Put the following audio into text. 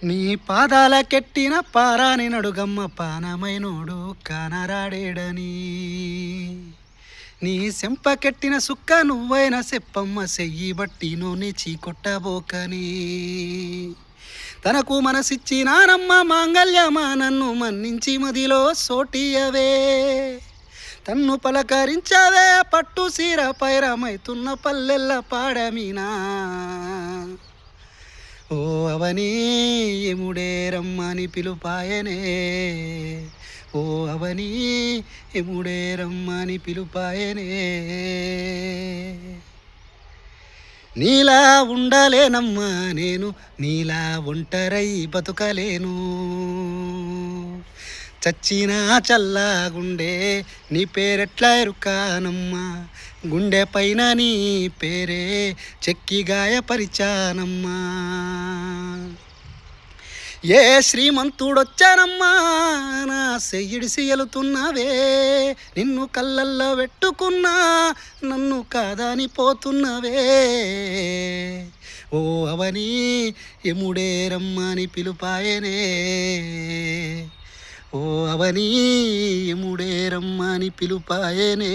నీ పాదాల కెట్టిన పారాని నడుగమ్మ పానమైనోడు కానరాడేడని నీ సెంపకెట్టిన సుక్క నువ్వైన సెప్పమ్మ సెయ్యి బట్టి నూనె చీకొట్టబోకని తనకు మనసిచ్చినానమ్మ మాంగల్యమా నన్ను మన్నించి మదిలో సోటియవే తన్ను పలకరించవే పట్టు సీర పైరమైతున్న పల్లెల్ల పాడమీనా ఓ అవని ఎముడే రమ్మని పిలుపాయనే ఓ అవని ఎముడే రమ్మని పిలుపాయనే నీలా ఉండలేనమ్మా నేను నీలా ఒంటరై బతుకలేను చచ్చినా చల్లాగుండే నీ పేరెట్లా ఎరుకానమ్మా గుండె పైన నీ పేరే చెక్కి గాయపరిచానమ్మా ఏ శ్రీమంతుడొచ్చానమ్మా నా సెయ్యిడిసి ఎలుతున్నవే నిన్ను కళ్ళల్లో పెట్టుకున్నా నన్ను కాదని పోతున్నవే ఓ అవని ఎముడే రమ్మని పిలుపాయనే ఓ అవని ఎముడే రమ్మని పిలుపాయనే